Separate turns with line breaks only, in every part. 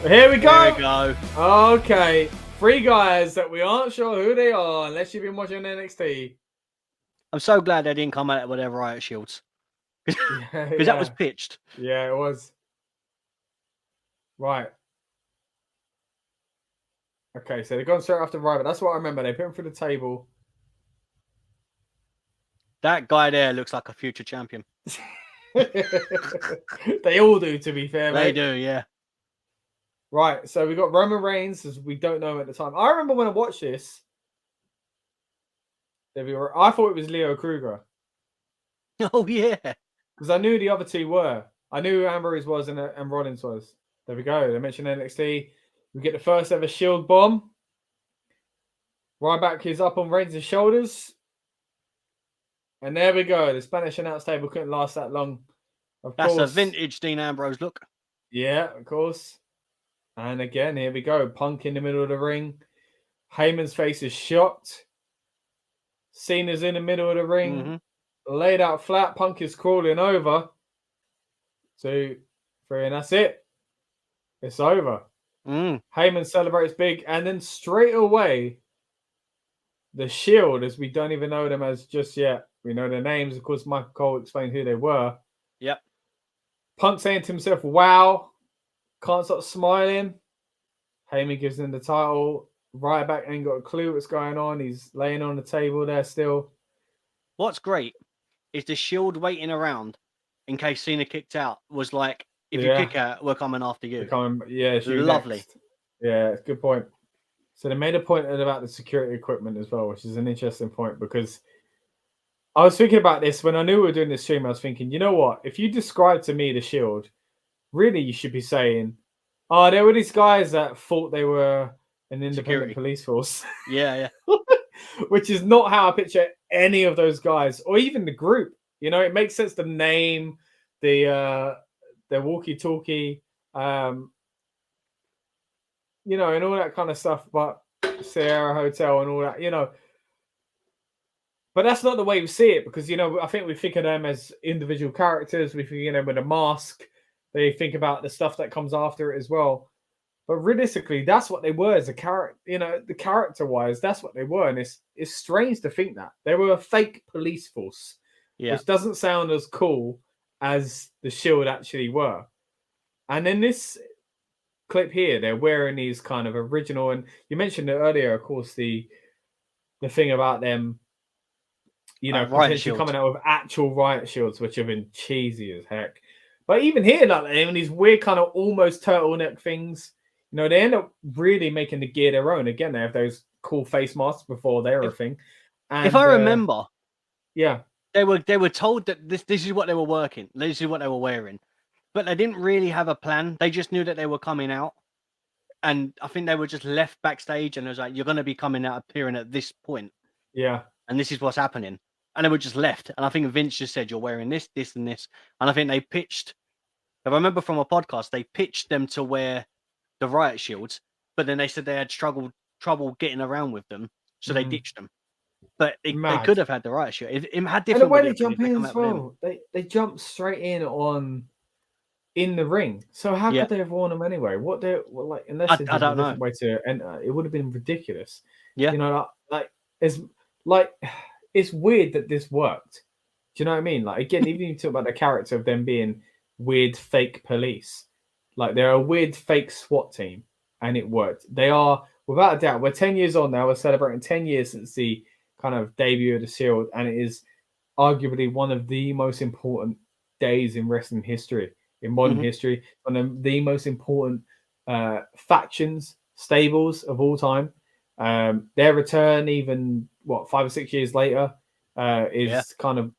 Here we go.
Here we go.
Okay. 3 guys that we aren't sure who they are unless you've been watching NXT.
I'm so glad they didn't come out with their riot shields. Because that was pitched.
Yeah, it was. Right. Okay, so they've gone straight after Ryback. That's what I remember. They put him through the table.
That guy there looks like a future champion.
They all do, to be fair,
They
mate.
do, yeah.
Right, so we got Roman Reigns, as we don't know him at the time. I remember when I watched this, I thought it was Leo Kruger.
Oh, yeah.
Because I knew the other two were. I knew who Ambrose was and Rollins was. There we go. They mentioned NXT. We get the first ever Shield bomb. Ryback is up on Reigns' shoulders. And there we go. The Spanish announce table couldn't last that long.
That's a vintage Dean Ambrose look.
Yeah, of course. And again, here we go. Punk in the middle of the ring. Heyman's face is shocked. Cena's in the middle of the ring. Laid out flat. Punk is crawling over. 2, 3, and that's it. It's over. Heyman celebrates big. And then straight away, the Shield, as we don't even know them as just yet. We know their names. Of course, Michael Cole explained who they were.
Yep.
Punk saying to himself, wow. Can't stop smiling. Heyman gives him the title. Ryback ain't got a clue what's going on. He's laying on the table there still.
What's great is the Shield waiting around in case Cena kicked out was like, if you kick out, we're coming after you.
Lovely. Next. Yeah, it's a good point. So they made a point about the security equipment as well, which is an interesting point because I was thinking about this when I knew we were doing this stream. I was thinking, you know what? If you describe to me the Shield, really you should be saying, oh, there were these guys that thought they were an independent police force.
Yeah.
Which is not how I picture any of those guys or even the group. You know, it makes sense, the name, the walkie-talkie, you know, and all that kind of stuff, but Sierra Hotel and all that, you know. But that's not the way we see it because, you know, I think we think of them as individual characters. We think of them with a mask. They think about the stuff that comes after it as well. But realistically, that's what they were as a character, you know, the character-wise, that's what they were. And it's strange to think that. They were a fake police force, which doesn't sound as cool as the Shield actually were. And in this clip here, they're wearing these kind of original, and you mentioned it earlier, of course, the thing about them, you know, potentially coming out with actual riot shields, which have been cheesy as heck. But even here, like in these weird kind of almost turtleneck things, you know, they end up really making the gear their own. Again, they have those cool face masks before they were a thing. And,
if I remember,
they
were told that this is what they were working, this is what they were wearing, but they didn't really have a plan. They just knew that they were coming out, and I think they were just left backstage, and it was like, you're going to be coming out, appearing at this point, and this is what's happening, and they were just left. And I think Vince just said, you're wearing this, this, and this, and I think they pitched. If I remember from a podcast, they pitched them to wear the riot shields, but then they said they had trouble getting around with them, so they ditched them. But they could have had the riot shield. It had different.
And the way they jump in as well, they jump straight in the ring. So how could they have worn them anyway? Unless I don't know. Way to enter, it would have been ridiculous.
Yeah,
you know, it's weird that this worked. Do you know what I mean? Like, again, even if you talk about the character of them being weird fake police, like they're a weird fake SWAT team, and it worked. They are, without a doubt, we're 10 years on now. We're celebrating 10 years since the kind of debut of the Shield, and it is arguably one of the most important days in wrestling history, in modern history. One of the most important factions, stables of all time. Their return, even 5 or 6 years later, is kind of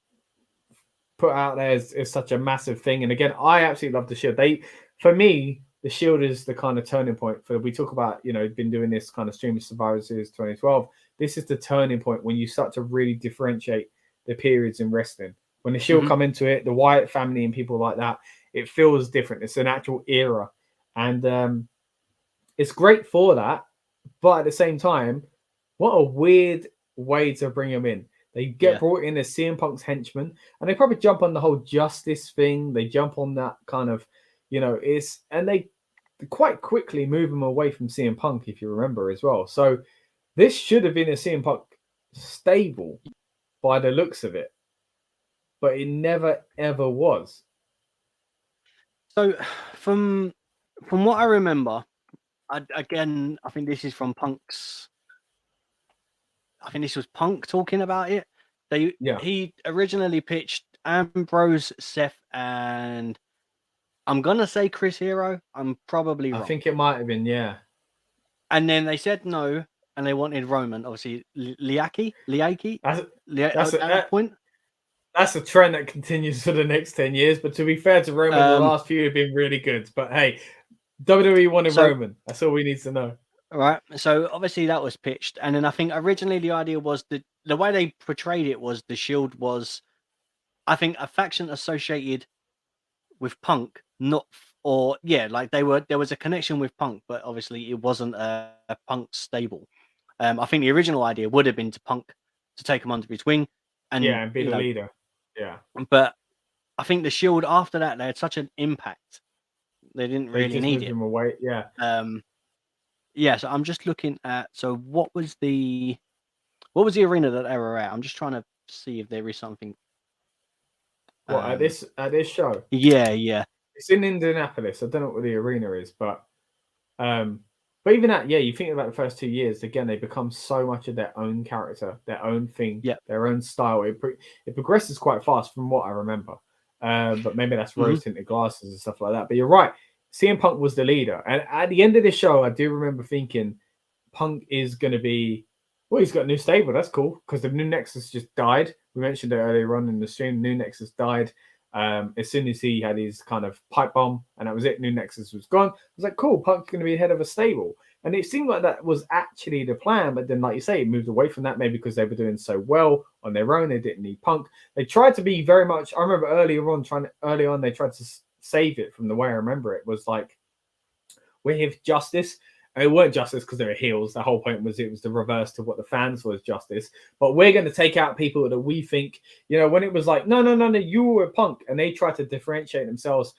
put out there as such a massive thing. And again, I absolutely love the Shield. For me, the Shield is the kind of turning point. We talk about, you know, been doing this kind of streaming Survivor Series 2012. This is the turning point when you start to really differentiate the periods in wrestling. When the Shield come into it, the Wyatt family and people like that, it feels different. It's an actual era. And it's great for that. But at the same time, what a weird way to bring them in. They get brought in as CM Punk's henchmen, and they probably jump on the whole justice thing. They jump on that kind of, you know, quite quickly move him away from CM Punk, if you remember as well. So this should have been a CM Punk stable by the looks of it, but it never ever was.
So from what I remember, I think this is from Punk's. I think this was Punk talking about it. He originally pitched Ambrose, Seth, and I'm gonna say Chris Hero. I'm probably wrong.
I think it might have been, yeah.
And then they said no, and they wanted Roman. Obviously, Liaki.
That's
at that point.
That's a trend that continues for the next 10 years. But to be fair to Roman, the last few have been really good. But hey, WWE wanted Roman. That's all we need to know.
Right. So obviously that was pitched. And then I think originally the idea was that the way they portrayed it was the Shield was, I think, a faction associated with Punk, there was a connection with Punk, but obviously it wasn't a Punk stable. I think the original idea would have been to Punk to take him under his wing
and be the leader. Yeah.
But I think the Shield after that, they had such an impact. They didn't really need
him away. Yeah.
So I'm just looking at, so what was the arena that they were at? I'm just trying to see if there is something.
At this show?
Yeah.
It's in Indianapolis. I don't know what the arena is, but even that, you think about the first 2 years, again, they become so much of their own character, their own thing, their own style. It progresses quite fast from what I remember. But maybe that's rose-tinted glasses and stuff like that. But you're right. CM Punk was the leader. And at the end of the show, I do remember thinking Punk is going to be, well, he's got a new stable. That's cool because the new Nexus just died. We mentioned it earlier on in the stream. New Nexus died as soon as he had his kind of pipe bomb, and that was it. New Nexus was gone. I was like, cool, Punk's going to be head of a stable. And it seemed like that was actually the plan. But then, like you say, it moved away from that, maybe because they were doing so well on their own. They didn't need Punk. They tried to be very much, I remember early on, they tried to save it from the way I remember it. Was like, we have Justice. And it weren't Justice because they were heels. The whole point was it was the reverse to what the fans was Justice. But we're going to take out people that we think, when it was like, no, you were Punk. And they tried to differentiate themselves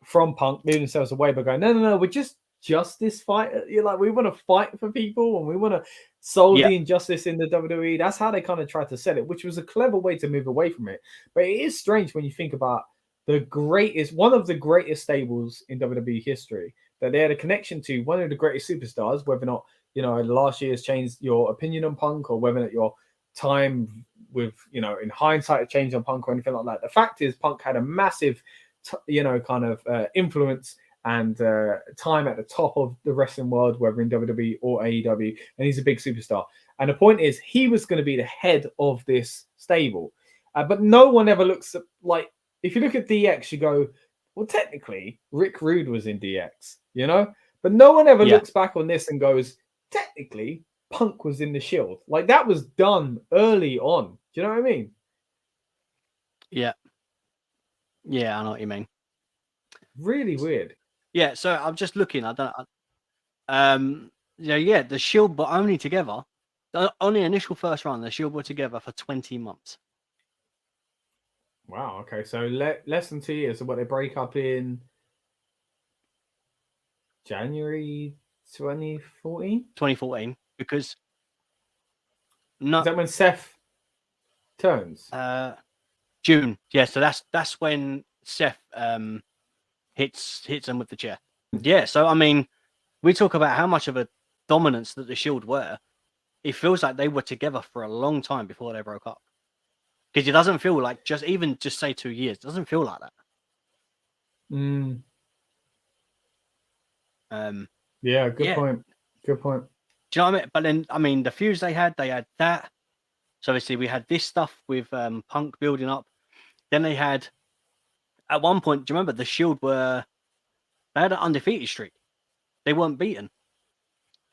from Punk, move themselves away by going, no, we're just Justice fight. You're like, we want to fight for people and we want to solve the injustice in the WWE. That's how they kind of tried to sell it, which was a clever way to move away from it. But it is strange when you think about one of the greatest stables in WWE history that they had a connection to, one of the greatest superstars, whether or not, the last year has changed your opinion on Punk or whether or not your time with, in hindsight, changed on Punk or anything like that. The fact is Punk had a massive, influence and time at the top of the wrestling world, whether in WWE or AEW, and he's a big superstar. And the point is, he was going to be the head of this stable. But no one ever looks at, like, if you look at DX, you go, well, technically, Rick Rude was in DX, But no one ever looks back on this and goes, technically, Punk was in the Shield. Like, that was done early on. Do you know what I mean?
Yeah. Yeah, I know what you mean.
Really weird.
Yeah, so I'm just looking. I don't. The Shield were only together. On the initial first run, the Shield were together for 20 months.
Wow. Okay, so less than 2 years. So what, they break up in January 2014?
2014, because
Is that when Seth turns?
June. Yeah, so that's when Seth hits him with the chair. Yeah, so I mean, we talk about how much of a dominance that the Shield were. It feels like they were together for a long time before they broke up. Because it doesn't feel like just say 2 years. It doesn't feel like that.
Yeah, good point. Good point.
Do you know what I mean? But then, I mean, the feuds they had that. So obviously we had this stuff with Punk building up. Then they had, at one point, do you remember the Shield they had an undefeated streak. They weren't beaten.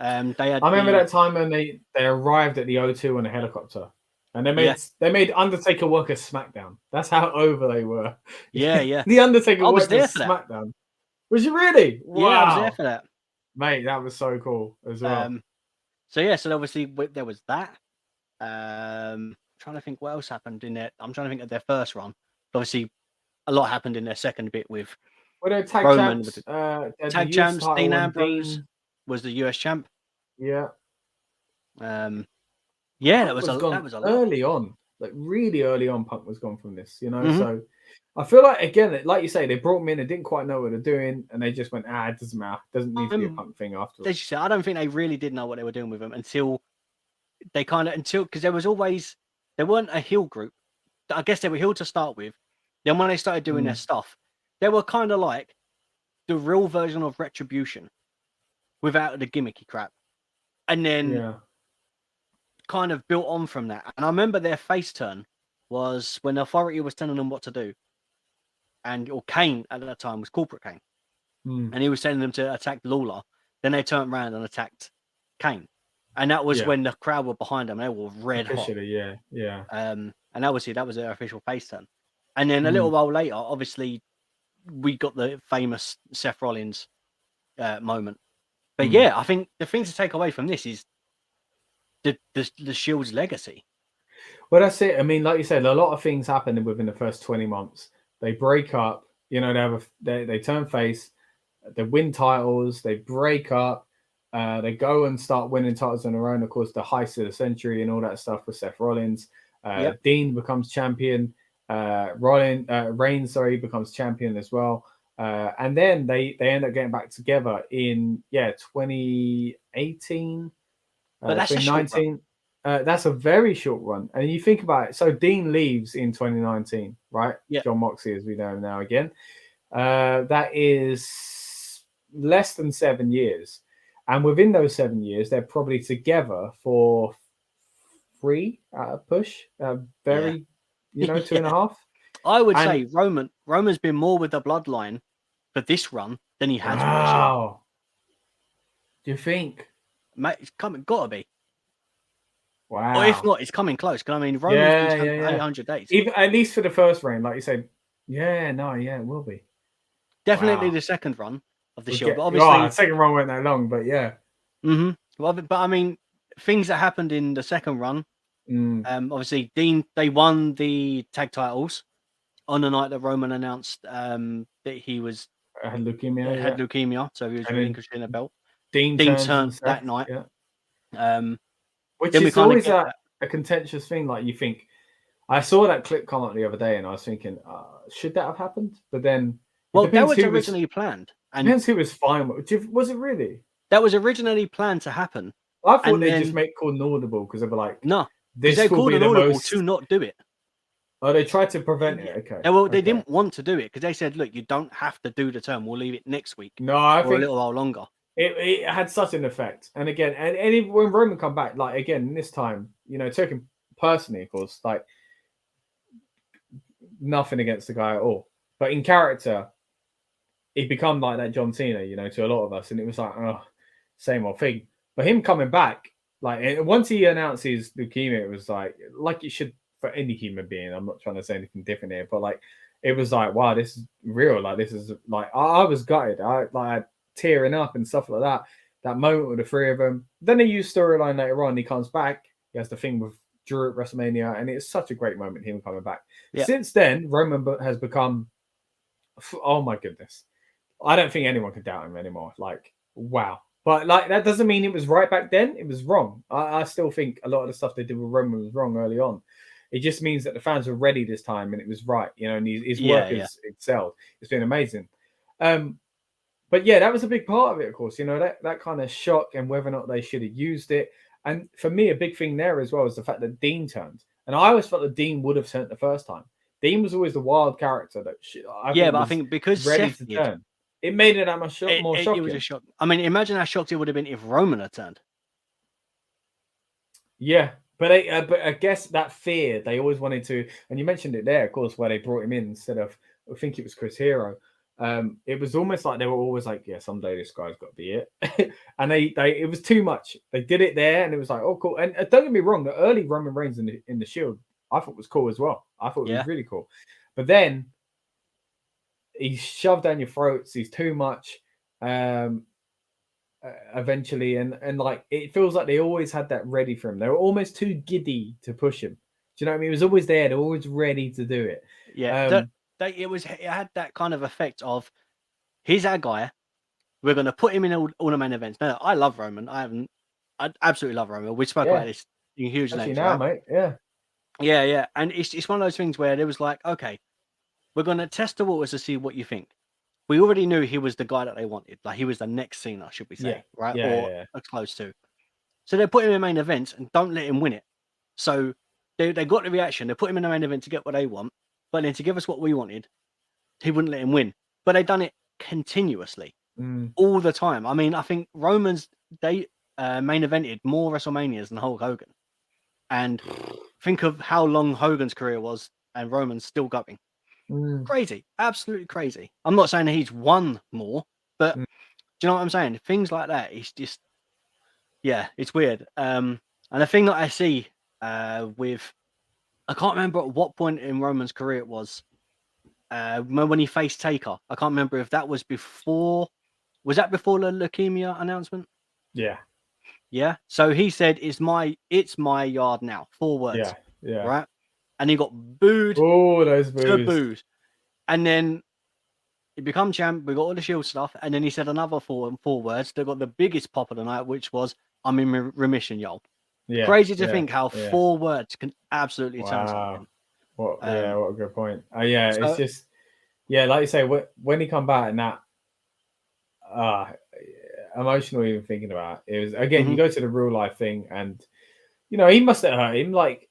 I
remember that time when they arrived at the O2 on a helicopter. And they made Undertaker work a SmackDown. That's how over they were.
Yeah.
The Undertaker
I was
worked a SmackDown. Was you really? Wow.
Yeah, I was there for that.
Mate, that was so cool as well.
So obviously there was that. Trying to think what else happened in there. I'm trying to think of their first run. Obviously, a lot happened in their second bit with
Well, no, tag
Roman
champs.
with
The
tag
US
champs.
title
Dean
on
Ambrose
Dean.
was the US champ.
Yeah.
Yeah,
Punk was
that
gone
was a lot.
early on, like really early on. Punk was gone from this, you know.
Mhm.
So I feel like again, like you say, they brought him in, they didn't quite know what they're doing, and they just went, it doesn't matter, doesn't need to be a Punk thing after all.
As you said, I don't think they really did know what they were doing with him until because there weren't a heel group. I guess they were heel to start with. Then when they started doing their stuff, they were kind of like the real version of Retribution without the gimmicky crap. And then kind of built on from that. And I remember their face turn was when Authority was telling them what to do. Or Kane at that time was Corporate Kane. And he was telling them to attack Lawler. Then they turned around and attacked Kane. And that was when the crowd were behind them. They were red hot.
Yeah.
And obviously that was their official face turn. And then a little while later, obviously, we got the famous Seth Rollins moment. But yeah, I think the thing to take away from this is the Shield's legacy.
Well, that's it. I mean, like you said, a lot of things happen within the first 20 months. They break up, you know, they turn face, they win titles, they break up, they go and start winning titles on their own. Of course, the heist of the century and all that stuff with Seth Rollins. Dean becomes champion. Reigns, becomes champion as well. And then they end up getting back together in 2018.
But that's
2019. That's a very short run. And you think about it. So Dean leaves in 2019, right?
Yeah.
John Moxley, as we know him now again. That is less than 7 years. And within those 7 years, they're probably together for 3 at a push. 2.5.
I would say Roman's been more with the bloodline for this run than he has with the Shield.
Do you think?
Mate, it's gotta be.
Wow.
Or if not, it's coming close. Because I mean, Roman's been 800 days.
Even, at least for the first reign, like you said. It will be.
Definitely the second run of the Shield. But obviously,
the second run went that long, but yeah.
Well, but I mean, things that happened in the second run. Obviously, Dean, they won the tag titles on the night that Roman announced that he
had leukemia.
So he was relinquishing the belt.
Dean turned
that night.
Which is always a contentious thing. Like, you think, I saw that clip come up the other day, and I was thinking, should that have happened? But then,
that was originally planned.
And depends who was fine. Was it really?
That was originally planned to happen.
I thought they'd just make called audible because they were like,
no,
this
they
will
called
be
an
the
audible
most...
to not do it.
Oh, they tried to prevent it. Okay.
They didn't want to do it because they said, "Look, you don't have to do the term. We'll leave it next week."
No, I think
a little while longer.
It had such an effect, and again, and even when Roman come back, like again this time, took him personally, of course, like nothing against the guy at all, but in character, he become like that John Cena, to a lot of us, and it was like, same old thing. But him coming back, like once he announced his leukemia, it was like it should for any human being. I'm not trying to say anything different here, but like it was like, wow, this is real. Like this is like I was gutted. I tearing up and stuff like that. That moment with the three of them. Then they use storyline later on. He comes back. He has the thing with Drew at WrestleMania, and it's such a great moment. Him coming back. Yeah. Since then, Roman has become. Oh my goodness, I don't think anyone could doubt him anymore. Like, wow. But like that doesn't mean it was right back then. It was wrong. I still think a lot of the stuff they did with Roman was wrong early on. It just means that the fans were ready this time, and it was right. And his work has excelled. It's been amazing. But yeah, that was a big part of it, of course. That kind of shock and whether or not they should have used it. And for me, a big thing there as well is the fact that Dean turned. And I always felt that Dean would have turned the first time. Dean was always the wild character that
I think because
ready
Seth
to turn. It made it that much more shocking.
It was a shock. I mean, imagine how shocked it would have been if Roman had turned.
Yeah, but I guess that fear they always wanted to, and you mentioned it there, of course, where they brought him in instead of, I think it was Chris Hero. It was almost like they were always like, yeah, someday this guy's got to be it, and it was too much. They did it there, and it was like, oh, cool. And don't get me wrong, the early Roman Reigns in the Shield, I thought was cool as well. I thought it was really cool, but then he's shoved down your throats. He's too much. Eventually, and like it feels like they always had that ready for him. They were almost too giddy to push him. Do you know what I mean? He was always there. They're always ready to do it.
Yeah, it had that kind of effect of He's our guy. We're going to put him in all the main events. Now, I love Roman. I absolutely love Roman. We spoke about this in huge
Actually,
lengths,
now,
right?
mate.
Yeah. And it's one of those things where it was like, okay, we're going to test the waters to see what you think. We already knew he was the guy that they wanted. Like, he was the next Cena, should we say, right? Or close to. So they put him in main events and don't let him win it. So they got the reaction. They put him in the main event to get what they want, but then to give us what we wanted, he wouldn't let him win. But they've done it continuously, all the time. I mean, I think Roman's main evented more WrestleManias than Hulk Hogan. And think of how long Hogan's career was, and Roman's still going. Crazy, absolutely crazy. I'm not saying that he's won more, but do you know what I'm saying? Things like that, it's just, it's weird. And the thing that I see with, I can't remember at what point in Roman's career it was, when he faced Taker. I can't remember if that was before. Was that before the leukemia announcement? Yeah. So he said, "It's my yard now." 4 words.
Yeah.
Right. And he got booed.
Oh, those boos.
To boos. And then he become champ. We got all the Shield stuff, and then he said another four words. They got the biggest pop of the night, which was, "I'm in remission, y'all."
Yeah.
Crazy to think how 4 words can absolutely turn something.
What a good point. It's just like you say, when he come back and that emotional even thinking about it was again, you go to the real life thing, and he must have hurt him. Like,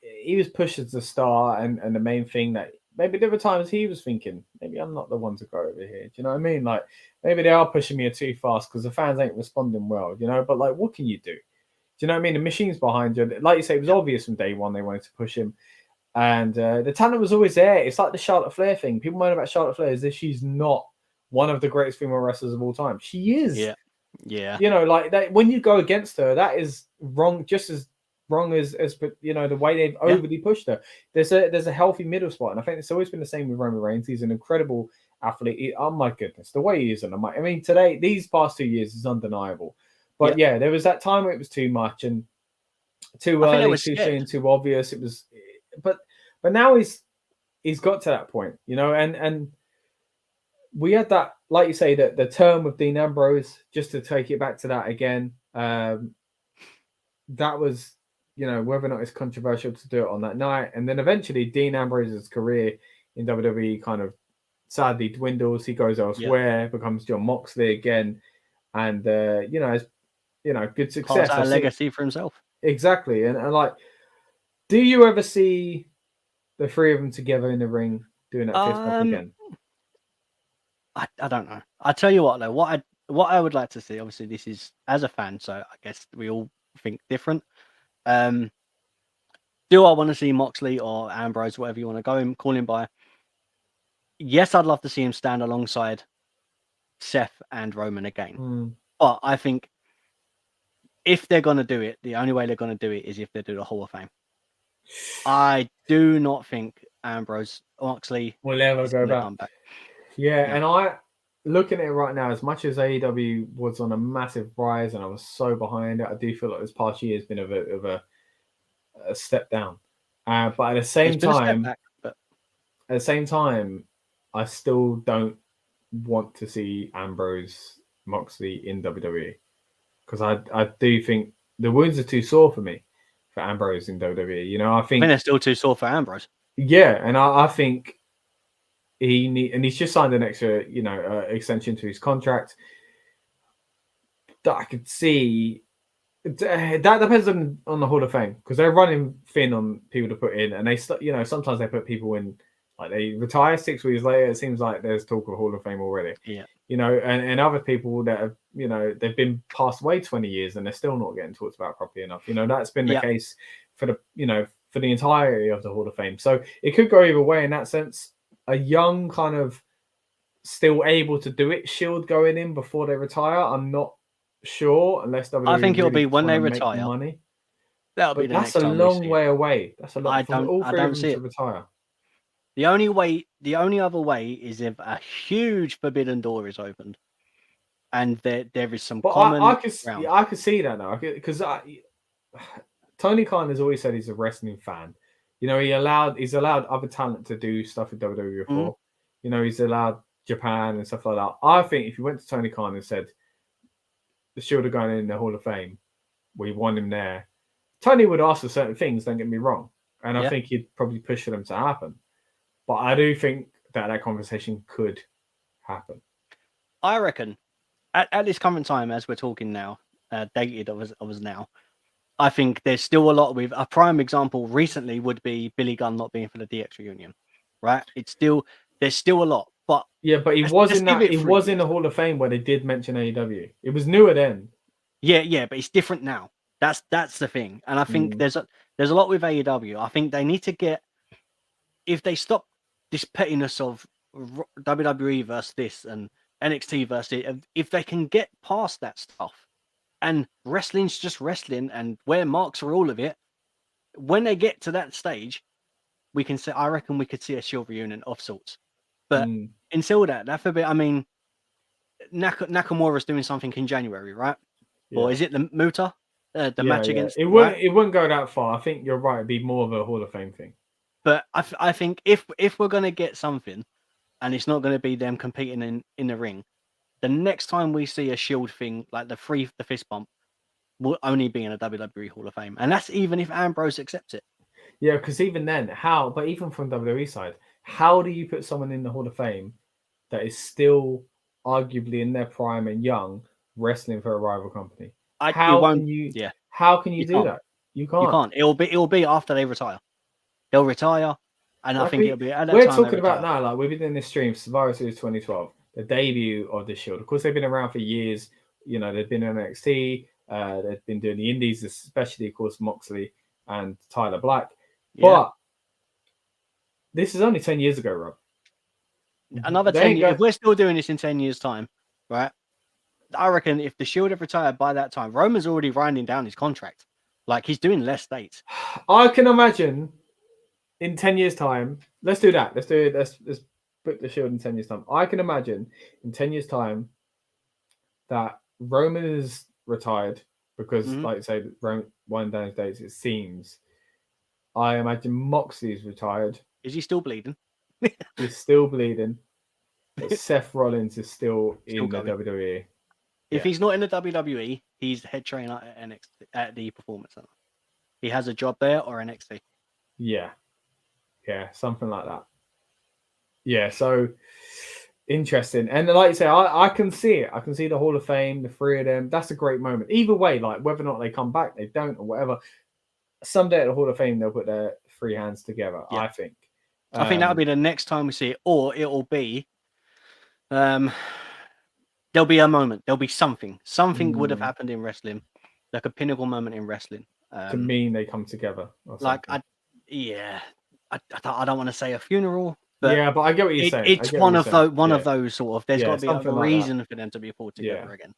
he was pushed as a star, and the main thing that maybe there were times he was thinking, maybe I'm not the one to go over here. Do you know what I mean? Like, maybe they are pushing me too fast because the fans ain't responding well, but like, what can you do? Do you know what I mean? The machine's behind you. Like you say, it was obvious from day one they wanted to push him. And the talent was always there. It's like the Charlotte Flair thing. People moan about Charlotte Flair as if she's not one of the greatest female wrestlers of all time. She is.
Yeah.
Like that, when you go against her, that is wrong, just as wrong as the way they've overly pushed her. There's a healthy middle spot. And I think it's always been the same with Roman Reigns. He's an incredible athlete. Oh my goodness, the way he is. I mean, today, these past 2 years is undeniable. But there was that time where it was too much and too early, too soon, too obvious. It was, but now he's got to that point, and we had that, like you say, that the term with Dean Ambrose, just to take it back to that again. That was, whether or not it's controversial to do it on that night, and then eventually Dean Ambrose's career in WWE kind of sadly dwindles. He goes elsewhere, becomes John Moxley again, and has good success.
A legacy for himself.
Exactly. And like, do you ever see the three of them together in the ring doing that fist bump again?
I don't know. I tell you what, though, what I would like to see, obviously this is as a fan, so I guess we all think different. Do I want to see Moxley or Ambrose, whatever you want to call him by? Yes, I'd love to see him stand alongside Seth and Roman again. But I think if they're going to do it, the only way they're going to do it is if they do the Hall of Fame. I do not think Ambrose Moxley
will ever go back. And I, looking at it right now, as much as AEW was on a massive rise and I was so behind it, I do feel like this past year has been of a step down. But at the same time, I still don't want to see Ambrose Moxley in WWE. Because I do think the wounds are too sore for me, for Ambrose in WWE. I think
they're still too sore for Ambrose.
Yeah, and I think he's just signed an extra, extension to his contract. That I could see. That depends on the Hall of Fame, because they're running thin on people to put in, and they sometimes they put people in, like they retire 6 weeks later. It seems like there's talk of Hall of Fame already.
Yeah.
And other people that have, they've been passed away 20 years and they're still not getting talked about properly enough. That's been the case for for the entirety of the Hall of Fame. So it could go either way in that sense. A young kind of still able to do it Shield going in before they retire. I'm not sure, unless WWE
I think it'll be when they retire.
Money.
That'll be the
that's
next
a long way away. That's a lot.
I don't see it.
To retire.
The only other way is if a huge forbidden door is opened, and there is some common.
I could see that now, because Tony Khan has always said he's a wrestling fan. He's allowed other talent to do stuff with WWE before. He's allowed Japan and stuff like that. I think if you went to Tony Khan and said the Shield are going in the Hall of Fame, we want him there, Tony would ask for certain things. Don't get me wrong, and I think he'd probably push for them to happen. But I do think that conversation could happen.
I reckon at this current time, as we're talking now, dated of us now, I think there's still a lot with a prime example recently would be Billy Gunn not being for the DX reunion, right? There's still a lot, but
but he was in that. He was in the Hall of Fame where they did mention AEW. It was newer then.
Yeah, but it's different now. That's the thing, and I think there's a lot with AEW. I think they need to get, if they stop this pettiness of WWE versus this and NXT versus it, if they can get past that stuff, and wrestling's just wrestling, and where marks are all of it. When they get to that stage, we can say, I reckon we could see a Shield reunion of sorts. But until that's a bit. I mean, Nakamura's doing something in January, right? Yeah. Or is it the Muta? The match against
it wouldn't go that far. I think you're right. It'd be more of a Hall of Fame thing.
But I think if we're gonna get something, and it's not gonna be them competing in the ring, the next time we see a Shield thing like the fist bump will only be in a WWE Hall of Fame, and that's even if Ambrose accepts it.
Yeah, because even then, but even from WWE side, how do you put someone in the Hall of Fame that is still arguably in their prime and young, wrestling for a rival company? How can you do that? You can't.
You can't. It'll be after they retire. They'll retire, and I think it'll be. At that
we're
time
talking about now, like we've been in this stream, Survivor Series 2012, the debut of the Shield. Of course, they've been around for years. You know, they've been in NXT. They've been doing the Indies, especially, of course, Moxley and Tyler Black. Yeah. But this is only 10 years ago, Rob.
Another 10 years. If we're still doing this in 10 years' time, right? I reckon if the Shield have retired by that time, Roman's already winding down his contract. Like, he's doing less dates.
I can imagine in 10 years' time. Let's do that. Let's do it. Let's book the Shield in 10 years' time. I can imagine in 10 years' time that Roman is retired because, like I say, Roman winding down his dates, it seems. I imagine Moxley's retired.
Is he still bleeding?
He's still bleeding. But Seth Rollins is still in the WWE.
If he's not in the WWE, he's head trainer at NXT, at the Performance Center. He has a job there or NXT.
Yeah, something like that. Yeah, so interesting. And like you say, I can see it. I can see the Hall of Fame, the three of them. That's a great moment. Either way, like whether or not they come back, they don't, or whatever. Someday at the Hall of Fame, they'll put their three hands together. Yeah. I think
that'll be the next time we see it, or it'll be, there'll be a moment. There'll be something. Something would have happened in wrestling, like a pinnacle moment in wrestling.
To mean they come together.
Like I don't want to say a funeral, but
yeah, but I get what you're saying.
It's one of those sort of. There's got to be a reason for them to be pulled together again.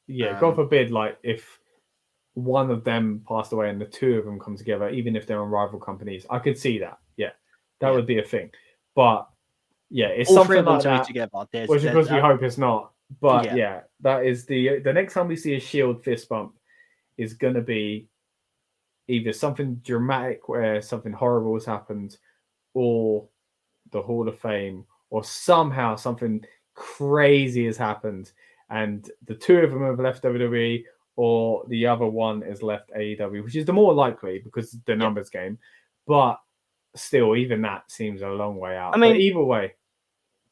Yeah, God forbid, like if one of them passed away and the two of them come together, even if they're on rival companies, I could see that. Yeah, that would be a thing. But yeah, it's all something like that.
Together.
Which of course we hope it's not. But yeah, that is the next time we see a Shield fist bump is going to be either something dramatic where something horrible has happened, or the Hall of Fame, or somehow something crazy has happened and the two of them have left WWE, or the other one has left AEW, which is the more likely because the numbers game. But still, even that seems a long way out. I mean, but either way.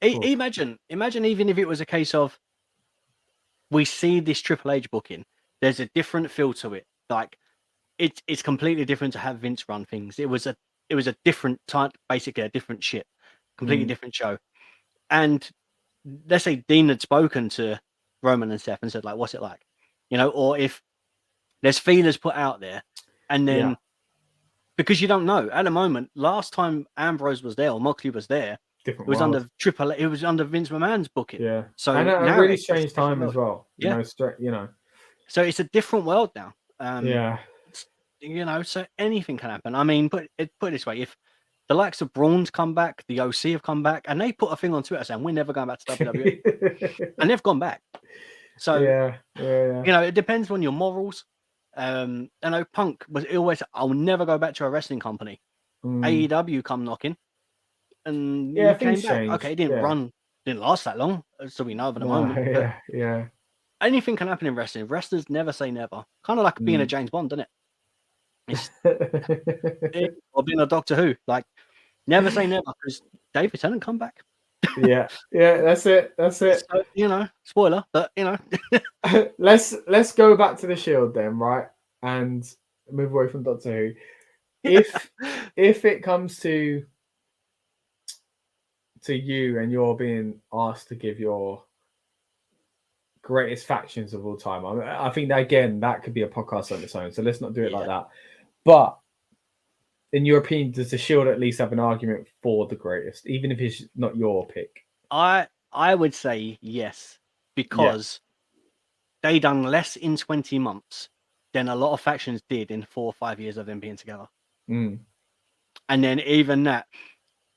Imagine even if it was a case of we see this Triple H booking, there's a different feel to it. Like it's completely different to have Vince run things. It was a different type, basically a different ship, completely different show. And let's say Dean had spoken to Roman and Seth and said, like, what's it like? You know, or if there's feelers put out there, and then because you don't know at the moment, last time Ambrose was there or Moxley was there, it was under Vince McMahon's booking.
Yeah.
So
and at a really strange time as well. You know.
So it's a different world now. You know, so anything can happen. I mean, put it this way: if the likes of Braun's come back, the OC have come back, and they put a thing on Twitter saying we're never going back to WWE, and they've gone back. So you know, it depends on your morals. I know Punk was always, I'll never go back to a wrestling company. AEW come knocking, and
things changed.
Okay, it didn't Didn't last that long, so we know at the
No,
moment. But
yeah.
anything can happen in wrestling. Wrestlers never say never. Kind of like being a James Bond, isn't it? It's or being a Doctor Who. Like, never say never, because David Tennant come back.
Yeah, that's it.
So, you know, spoiler, but you know.
Let's go back to the Shield then, right? And move away from Doctor Who. If it comes to you and you're being asked to give your greatest factions of all time, I think that, again, that could be a podcast on its own. So let's not do it like that. But in your opinion, does the Shield at least have an argument for the greatest, even if it's not your pick?
I would say yes, because they done less in 20 months than a lot of factions did in 4 or 5 years of them being together.
And
then even that,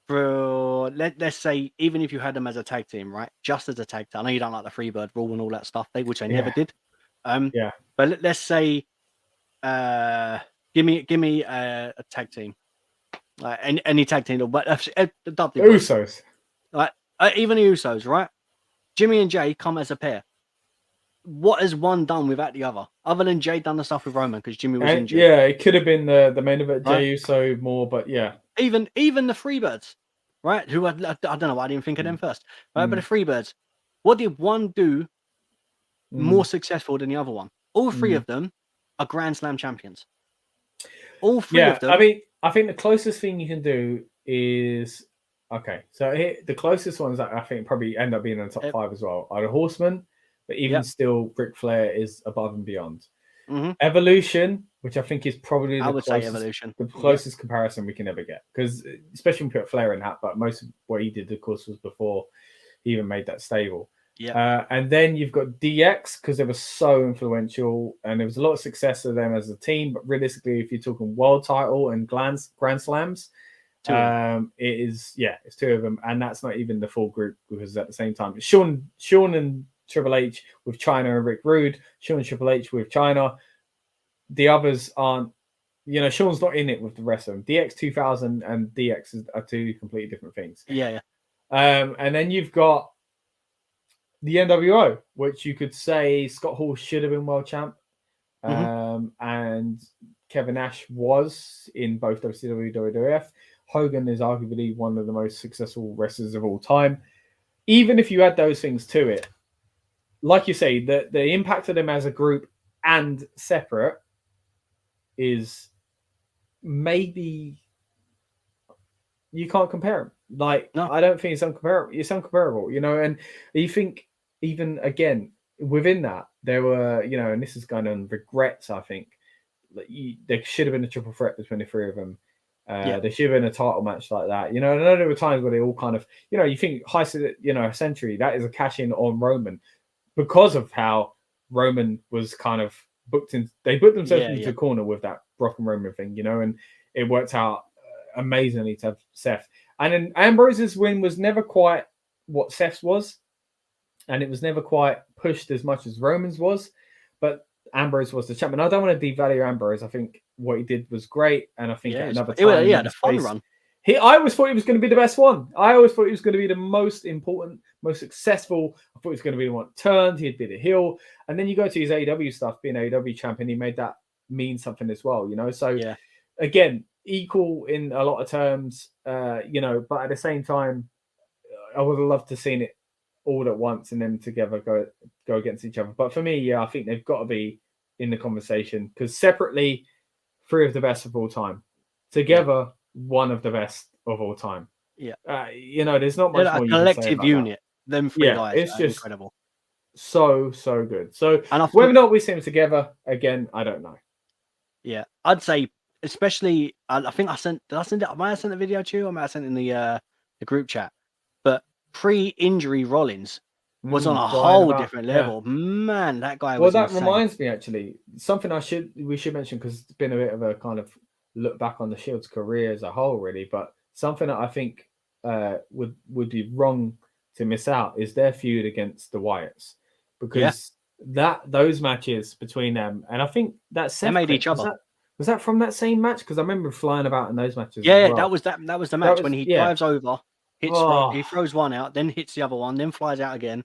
for let's say, even if you had them as a tag team, right? Just as a tag team. I know you don't like the Freebird rule and all that stuff, which I never did. But let's say, give me a tag team, any tag team, but the
Usos,
like even the Usos, right? Jimmy and Jay come as a pair. What has one done without the other than Jay done the stuff with Roman because Jimmy was injured?
Yeah, it could have been the main event, Jay Uso more, but
even the Freebirds, right? Who I don't know why I didn't think of them first, right? But the Freebirds, what did one do more successful than the other one? All three of them are Grand Slam champions. All three of them.
I mean, I think the closest thing you can do is so here, the closest ones that I think probably end up being in the top 5 as well are the Horsemen. But even still, Ric Flair is above and beyond. Evolution, which I think is probably the closest comparison we can ever get. Because especially when we put Flair in that, but most of what he did, of course, was before he even made that stable. And then you've got DX, because they were so influential and there was a lot of success of them as a team. But realistically, if you're talking world title and Grand Slams, it is, it's 2 of them. And that's not even the full group, because at the same time, Shawn and Triple H with China and Rick Rude, Shawn and Triple H with China. The others aren't, Shawn's not in it with the rest of them. DX 2000 and DX are 2 completely different things. And then you've got the NWO, which you could say Scott Hall should have been world champ. And Kevin Nash was in both WCW and WWF. Hogan is arguably one of the most successful wrestlers of all time. Even if you add those things to it, like you say, the impact of them as a group and separate is maybe you can't compare them. No. I don't think it's uncomparable. It's uncomparable, and you think even again within that there were, and this is going on regrets. I think there should have been a triple threat between the 3 of them. There should have been a title match like that. I know there were times where they all kind of, you think Century, that is a cash in on Roman. Because of how Roman was kind of booked in, they put themselves into a corner with that Brock and Roman thing, and it worked out amazingly to have Seth. And then Ambrose's win was never quite what Seth's was, and it was never quite pushed as much as Roman's was, but Ambrose was the champion. I don't want to devalue Ambrose. I think what he did was great, and I think at another time,
the fun run.
I always thought he was going to be the best one. I always thought he was going to be the most important, most successful. I thought he was going to be the one that turned. He'd be the heel. And then you go to his AEW stuff, being AEW champion, he made that mean something as well, So, again, equal in a lot of terms, but at the same time, I would have loved to have seen it all at once and then together go against each other. But for me, I think they've got to be in the conversation, because separately, 3 of the best of all time. Together, one of the best of all time. There's not much more you can say about
collective unit.
That.
Them 3 guys,
it's just
incredible.
So good. So whether or not we see them together again, I don't know.
Yeah, I'd say, especially. I think I sent. Did I send it? I might have sent the video to you. I might have sent it in the group chat. But pre-injury Rollins was on a whole different level. Man, that guy was.
Well, that
insane.
reminds me actually something we should mention, because it's been a bit of a kind of look back on the Shield's career as a whole, really. But something that I think would be wrong to miss out is their feud against the Wyatts, because those matches between them, and I think that
they made each other.
Was that from that same match? Because I remember flying about in those matches.
Yeah, that was the match when he drives over He throws one out, then hits the other one, then flies out again,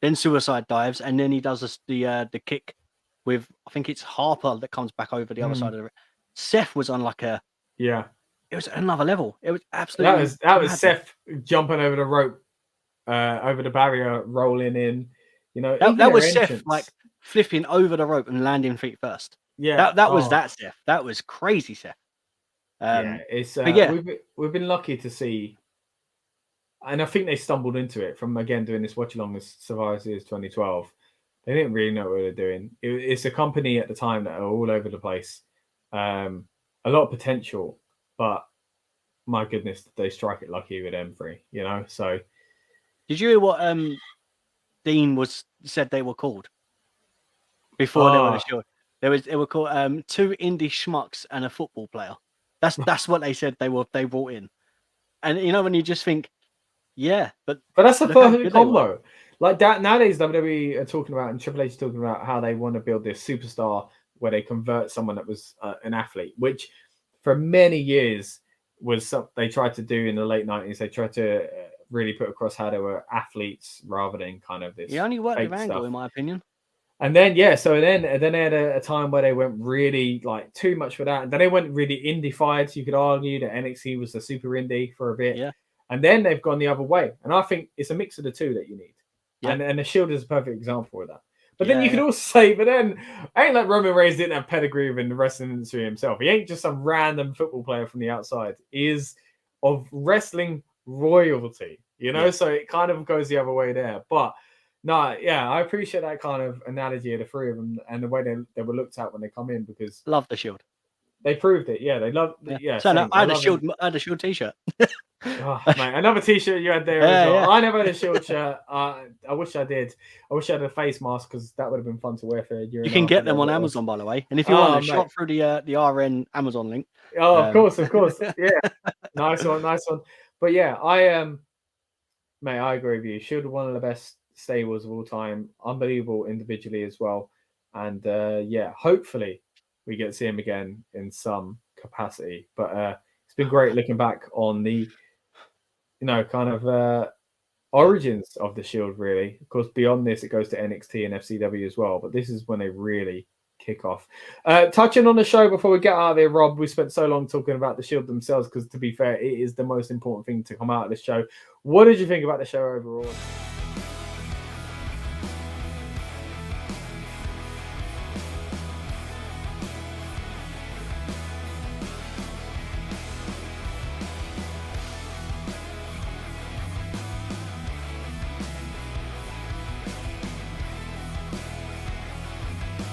then suicide dives, and then he does the kick with, I think it's Harper that comes back over the other side of the. Seth was on like a.
Yeah.
It was another level. It was absolutely.
That was Seth jumping over the rope, over the barrier, rolling in. You know,
that was Seth like flipping over the rope and landing feet first.
Yeah,
that was that Seth. That was crazy Seth.
It's we've been lucky to see, and I think they stumbled into it from again doing this watch along as Survivor Series 2012. They didn't really know what they were doing. It's a company at the time that are all over the place, a lot of potential, but my goodness, they strike it lucky with M3. You know, so
did you hear what Dean said they were called before they were the Shield? They were called two indie schmucks and a football player. That's what they said they brought in. And you know when you just think, yeah, but
that's a perfect combo. Like that nowadays, WWE are talking about, and Triple H is talking about how they want to build this superstar where they convert someone that was an athlete, which for many years was something they tried to do in the late 90s. They tried to really put across how they were athletes rather than kind of this.
He only worked with Angle, in my opinion.
And then they had a time where they went really like too much for that, and then they went really indie-fied. So you could argue that NXT was the super indie for a bit, and then they've gone the other way. And I think it's a mix of the two that you need. And the Shield is a perfect example of that. But then you could also say, but then ain't like Roman Reigns didn't have pedigree within the wrestling industry himself. He ain't just some random football player from the outside. He is of wrestling royalty, you know. So it kind of goes the other way there. But no, I appreciate that kind of analogy of the three of them and the way they were looked at when they come in, because
love the Shield.
They proved it. Yeah, they loved.
So no, I had a Shield T-shirt.
Oh, mate, another T-shirt you had there as well. I never had a Shield shirt. I wish I did. I wish I had a face mask, because that would have been fun to wear for a year.
You can get them on Amazon, by the way. And if you want to shop through the RN Amazon link.
Oh, of course. Yeah, nice one. But yeah, mate, I agree with you. Shield are one of the best stables of all time. Unbelievable individually as well. And hopefully we get to see him again in some capacity. But it's been great looking back on the kind of origins of the Shield, really. Of course, beyond this, it goes to NXT and FCW as well. But this is when they really kick off. Touching on the show before we get out of here, Rob, we spent so long talking about the Shield themselves, because to be fair, it is the most important thing to come out of this show. What did you think about the show overall?